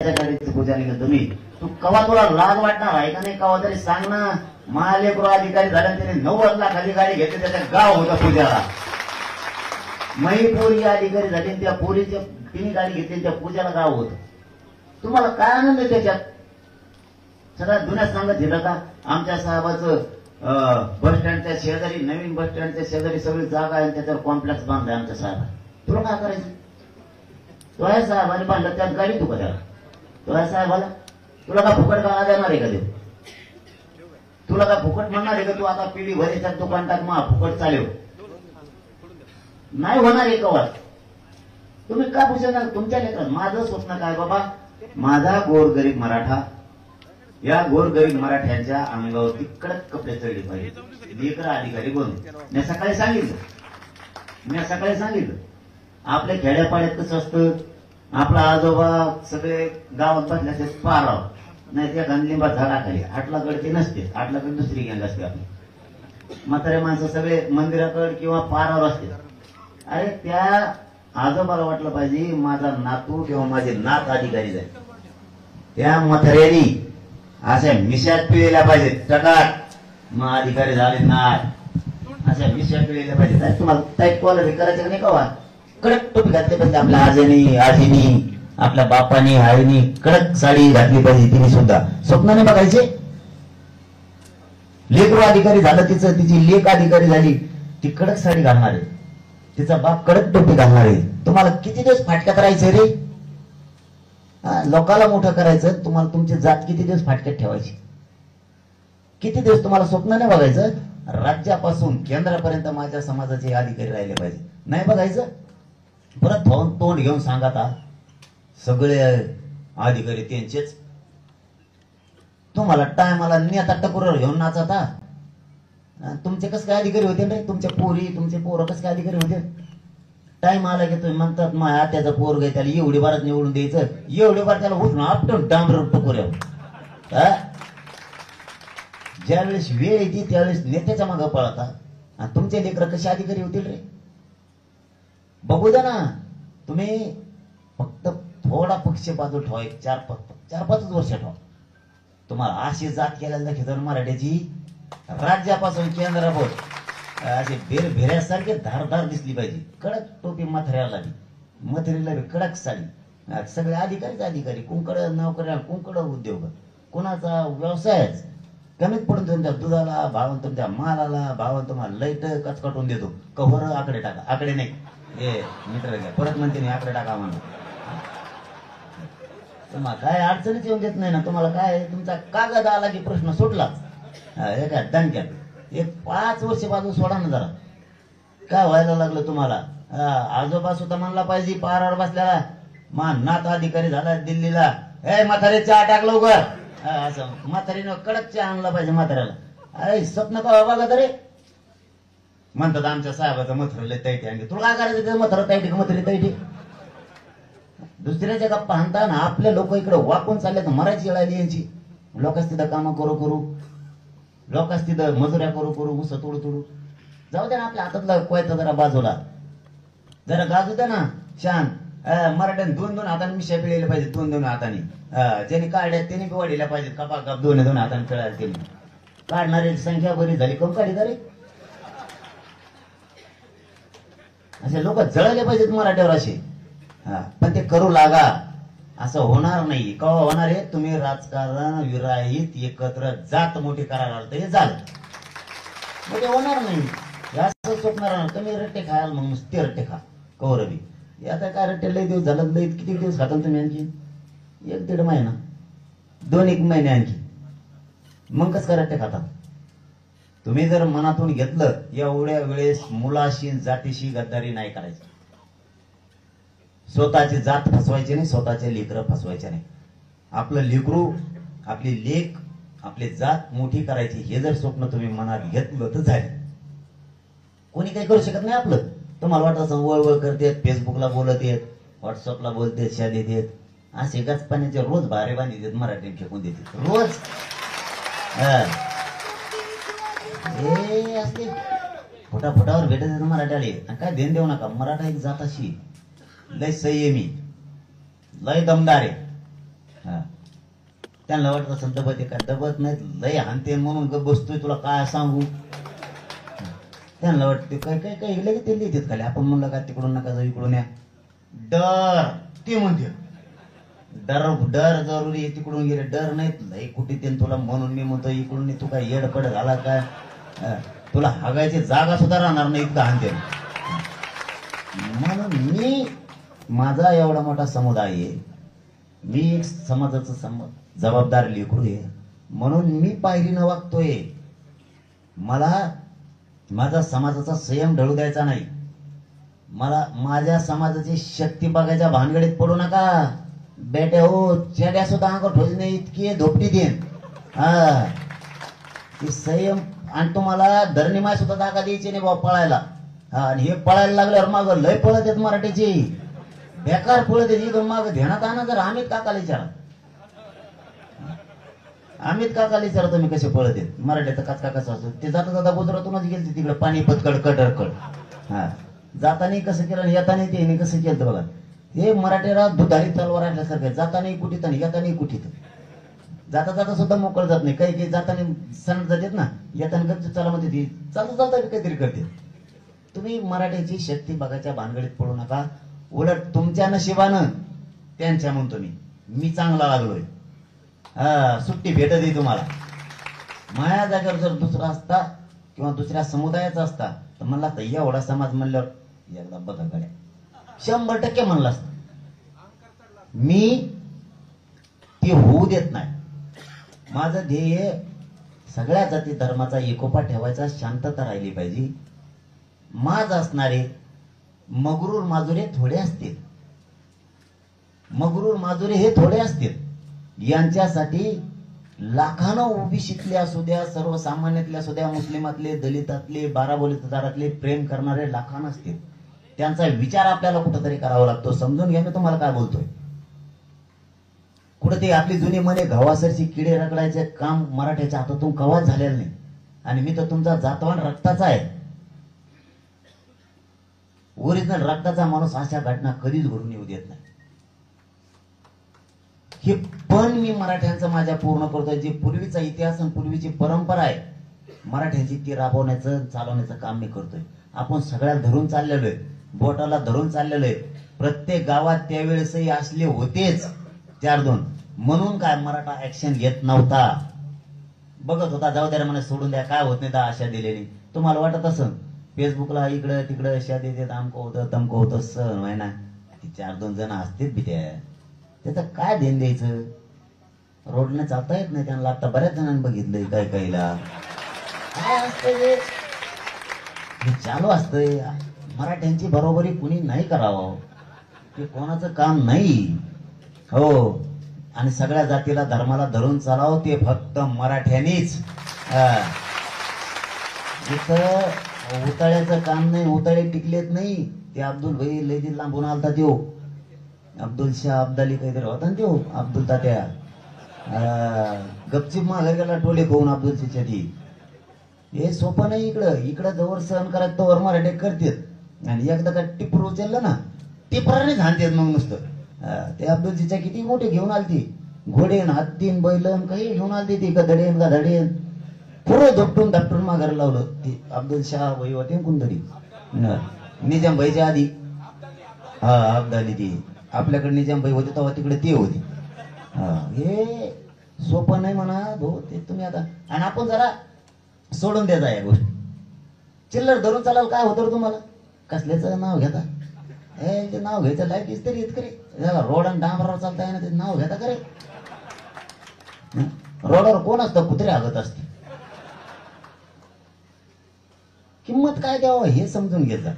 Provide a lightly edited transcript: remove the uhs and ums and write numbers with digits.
पूजा नाही तुम्ही तू कवा तुला लाज वाटणार आहे का नाही कवा तरी सांग ना. महालेकरू अधिकारी झाले त्याने 90 लाखाची गाडी घेतली त्याच्या गाव होतं पूजाला. पोरी अधिकारी झाले त्या पोरीच्या तिने गाडी घेतली त्या पूजाला गाव होतं. तुम्हाला काय आनंद आहे त्याच्यात. सगळ्या जुन्या सांगत दिलं का आमच्या साहेबाचं बस स्टँडच्या शेजारी नवीन बस स्टँडच्या शेजारी सगळी जागा आहे त्याच्यावर कॉम्प्लेक्स बांधलाय आमच्या साहेबांनी. तुला काय करायचं. तो आहे साहेबांनी बांधलं त्यात गाडी तू का त्याला. तो आहे साहेबाला तुला का फुकट गाळा देणार आहे का देव. तुला का फुकट म्हणणार आहे का तू आता पिढी भरीच्या दुकान टाक मग फुकट चालेल. नाही होणार आहे कवा. तुम्ही का पुढच्या तुमच्या लेकरात. माझं स्वप्न काय बाबा माझा गोरगरीब मराठा या गोरगरीब मराठ्यांच्या अंगावरती कडक कपडे चढले पाहिजे. लेकर अधिकारी बनून मी सकाळी सांगितलं आपल्या खेड्यापाड्यात कसं असतं. आपला आजोबा सगळे गावात बसले असते पाराव नाही त्या लिंबा झाडाखाली. आटलाकडे नसते. आटलाकडे दुसरी गँग असते आपली. म्हातारे माणसं सगळे मंदिराकडे किंवा पारावर असते. अरे त्या आजोबाला वाटलं पाहिजे माझा नातू किंवा माझे नात अधिकारी जाईल. त्या म्हाताऱ्यानी अशा मिशात पिळल्या पाहिजे टकाट मग अधिकारी झाले नाही. अशा मिशात पिळल्या पाहिजे. तुम्हाला टाईट कॉलर करायचं नाही कवा. कडक टोपी घातली पाहिजे. आपल्या आजीनी आपल्या बापानी आईनी कडक साडी घातली पाहिजे. तिने सुद्धा स्वप्नाने बघायचे. लेकरू अधिकारी झालं तिचं तिची लेक अधिकारी झाली ती कडक साडी घालणार आहे. तिचा बाप कडक टोपी घालणार आहे. तुम्हाला किती दिवस फाटक्यात राहायचं रे. लोकाला मोठं करायचं. तुम्हाला तुमची जात किती दिवस फाटक्यात ठेवायची. किती दिवस तुम्हाला स्वप्न नाही बघायचं. राज्यापासून केंद्रापर्यंत माझ्या समाजाचे अधिकारी राहिले पाहिजे. नाही बघायचं. परत तोंड घेऊन सांगा सगळे अधिकारी त्यांचेच. तुम्हाला टायमाला नेता टकुरावर घेऊन नाचता. तुमचे कसं काय अधिकारी होते रे. तुमच्या पोरी तुमचे पोरं कसं काय अधिकारी होते. टाइम आला की तुम्ही म्हणतात माझ्या आत्याचा पोरग आहे त्याला एवढी बारच निवडून द्यायचं. एवढी बार त्याला उठून आपटून डांबरून टकुऱ्या. ज्यावेळेस वेळ येते त्यावेळेस नेत्याच्या मागे पळता. आणि तुमचे लेकर कसे अधिकारी होतील रे. बघू द्या ना. तुम्ही फक्त थोडा पक्ष बाजू ठेवा. 4-5 वर्ष ठेवा. तुम्हाला अशी जात केल्याला दाखवतो मराठ्याची. राज्यापासून केंद्रावर असे भेऱ्यासारखे धारधार दिसली पाहिजे. कडक टोपी म्हाताऱ्याला बी कडक साडी. सगळे अधिकारी कुंकड नोकऱ्या कुंकड उद्योग कोणाचा व्यवसायच कमीत पडून तुमच्या दुधाला भाव तुमच्या मालाला भाव तुम्हाला लाईट कचकटून देतो. कव्हर आकडे टाका. आकडे नाही हे मीटर घ्या परत म्हणते नाही आकडे टाका म्हणून. तुम्हाला काय अडचणीच येऊन देत नाही ना. तुम्हाला काय तुमचा कागद आला की प्रश्न सुटलाच. हे काय दणक्यात. 5 वर्ष बाजू सोडा ना जरा. काय व्हायला लागलं तुम्हाला. आजोबा सुद्धा म्हणला पाहिजे पारावर बसल्याला मा नात अधिकारी झाला दिल्लीला. हे म्हातारे चहा टाक लवकर. असं म्हातारीनं कडक चहा आणला पाहिजे म्हाताऱ्याला. अरे स्वप्न का बघा तरी म्हणतात आमच्या साहेबाचं मथरले तैटे आणली. तुला काय करायचं ते मथर तैटे मथरी तैटे. दुसऱ्याच्या गप्पा हाणता ना. आपले लोक इकडे वाकून चालले तर मरायची वेळ आली यांची. लोकच तिथं कामं करू लोकच तिथं मजुऱ्या करू ऊस तोडू जाऊ दे ना. आपल्या हातातला कोयता जरा बाजूला जरा गाजू द्या ना. शान मराठ्याने 2-2 हाताने मिशा पिळल्या पाहिजे. 2-2 हाताने त्यांनी काढल्या त्यांनी बी वाढल्या पाहिजेत. कपाक 2-2 हाताने पिळायला त्यांनी. काढणारी संख्या बरी झाली कम काढी तरी. असे लोक जळले पाहिजेत मराठ्यावर असे. पण ते करू लागा. असं होणार नाही. केव्हा होणार आहे. तुम्ही राजकारण विराहित एकत्र जात मोठी करायला तर हे झालं म्हणजे होणार नाही. असं स्वप्न राहणार. तुम्ही रट्टे खायला मग नुसते रट्टे खा कौरवी. आता काय रट्टे लई दिवस झालं. लई किती दिवस खाताल तुम्ही आणखी. 1-1.5 महिना 2-1 महिने आणखी. मग कसं काय रट्टे खातात. तुम्ही जर मनातून घेतलं एवढ्या वेळेस मुलाशी जातीशी गद्दारी नाही करायची. स्वतःची जात फसवायची नाही. स्वतःचे लेकर फसवायचे नाही. आपलं लेकरू आपली लेक आपली जात मोठी करायची हे जर स्वप्न तुम्ही मनात घेतलं तर झाले. कोणी काही करू शकत नाही आपलं. तुम्हाला वाटत वळवळ करतेत फेसबुकला बोलत येत व्हॉट्सअपला बोलतेत शादेत येत असे गच पाण्याचे रोज भारे बांधी देत मराठी फेकून देतात रोज. हे असते फुटाफुटावर भेटत येत मराठ्याले. काय देण देऊ नका. मराठा एक जात अशी लय संयमी लय दमदार आहे. हा त्यांना वाटत असं दबत आहे का, दबत नाही, लय हानते म्हणून गप बसतोय, तुला काय सांगू. त्यांना वाटते काय काय काय लगेच ते लिहितात खाली. आपण म्हणलं का तिकडून नका जाऊ इकडून या, डर ते म्हणते. डर डर जरुरी आहे, तिकडून गेले डर नाहीत लय कुठे ते तुला, म्हणून मी म्हणतो इकडून तू काय येडपड झाला काय, तुला हागायची जागा सुद्धा राहणार नाही इतकं हानते. म्हणून मी माझा एवढा मोठा समुदाय आहे, मी एक समाजाचं जबाबदार लेकरू आहे, म्हणून मी पायरीनं वागतोय. मला माझा समाजाचा संयम ढळू द्यायचा नाही. मला माझ्या समाजाची शक्ती बघायच्या भानगडीत पडू नका बेटे हो. चेड्या सुद्धा अंगावर ठोस नाही इतकी धोपटी देईन. हा संयम. आणि तुम्हाला धरणीमाय सुद्धा जागा द्यायची नाही बाबा पळायला. हा आणि हे पळायला लागल्यावर माग लय पळत येत मराठीची, बेकार पळत येत. इथून माग ध्यानात आणा जर अमित काकाला विचारा. अमित काकाला विचारा तुम्ही कसे पळत येत मराठीचा कचका कसा असतो. ते जाता जाता गुजरातूनच गेलते तिकडे पाणीपत कडकड. हा जाताना कसं केलं आणि येताना ते कसं केलं बघा. हे मराठीला दुधारी तलवार असल्यासारखं, जाताना कुठीत आणि येताना कुठीत. जाता जाता सुद्धा मोकळ जात नाही. काही काही जाताना सण जातात ना, येताना चला मध्ये ती चालता चालता काहीतरी करते. तुम्ही मराठीची शक्ती बघायच्या भानगडीत पडू नका. उलट तुमच्या नशिबानं त्यांच्या म्हणतो मी चांगला लागलोय. हा सुट्टी भेटत आहे तुम्हाला. माझ्या जागेवर जर दुसरा असता किंवा दुसऱ्या समुदायाचा असता तर म्हणला तर एवढा समाज म्हणल्यावर एकदा बघा गड्या 100% म्हणला असता. मी ते होऊ देत नाही. माझं ध्येय सगळ्या जाती धर्माचा एकोपा ठेवायचा, शांतता राहिली पाहिजे. माज असणारे मगरूर माजुरे थोडे असतील, मगरूर माजुरे हे थोडे असतील. यांच्यासाठी लाखानं ओबीसीतले असू द्या, सर्वसामान्यातले असू द्या, मुस्लिमातले, दलितातले, बाराबोलीदारातले प्रेम करणारे लाखानं असतील. त्यांचा विचार आपल्याला कुठेतरी करावा लागतो. समजून घ्या मी तुम्हाला काय बोलतोय. कुठे ते आपली जुनी म्हणे गव्हासरची किडे रगडायचे काम मराठ्याच्या हातातून कवाच झालेलं नाही. आणि मी तर तुमचा जातवान रक्ताचा आहे. ओरिजिनल रक्ताचा माणूस अशा घटना कधीच घडून येऊ देत नाही. हे पण मी मराठ्यांचं माझ्या पूर्ण करतोय. जे पूर्वीचा इतिहास आणि पूर्वीची परंपरा आहे मराठ्यांची ती राबवण्याचं चालवण्याचं काम मी करतोय. आपण सगळ्या धरून चाललेलो आहे, बोटाला धरून चाललेलो आहे. प्रत्येक गावात त्यावेळेसही असले होतेच 4-2. म्हणून काय मराठा ऍक्शन घेत नव्हता, बघत होता. जाऊ द्या म्हणे सोडून द्या, काय होत नाही, आशा दिलेली. तुम्हाला वाटत असं फेसबुकला इकडं तिकडं अशा देते, आमकं होतं तमकं होतं, सण व्हाय ना. 4-2 जण असतेच बित्या, त्याचं काय देण द्यायचं. रोडने चालता येत नाही त्यांना. आता बऱ्याच जणांनी बघितलंय काय काहीला काय असतंय हे चालू असतंय. मराठ्यांची बरोबरी कुणी नाही करावं, ते कोणाचं काम नाही हो. आणि सगळ्या जातीला धर्माला धरून चालावं ते फक्त मराठ्यांनीच. इथं उताळ्याचं काम नाही, उताळे टिकलेत नाही. ते अब्दुल भाई लय लांबून आलता त्यो, अब्दुल शाह अब्दाली काहीतरी होता ना त्यो अब्दुल तात्या. गपचिप माघार गेला टोले खाऊन अब्दुल ती. हे सोपं नाही. इकडं जवळ सहन करायचं तोवर मराठे करतात. आणि एकदा का टिपर उचललं ना टिपरानेच हाणतात मग नुसतं. ते अब्दुल चिचा किती मोठे घेऊन आलती, घोडेन हत्तीन बैलन काही घेऊन आलती ती, गधडेन गाधडेन पुरं धपटून धपटून माघार लावलं. ते अब्दुल शाह भाई होते कोणतरी निजाम भाईच्या आधी. हा अब्दाली ती आपल्याकडे निजाम भाई होते तेव्हा तिकडे ते होते. हे सोपं नाही म्हणा भाऊ ते तुम्ही आता. आणि आपण जरा सोडून द्यायचा या गोष्टी. चिल्लर धरून चालाल काय होतं तुम्हाला. कसल्याचं नाव घेता, हे नाव घ्यायचं लायकीच तरी इतकरी. रोड आणि डांबरावर चालताय ना ते नाव घेता करे. रोडावर कोण असतं, कुत्रे हागत असते. किंमत काय द्यावं हे समजून घेता.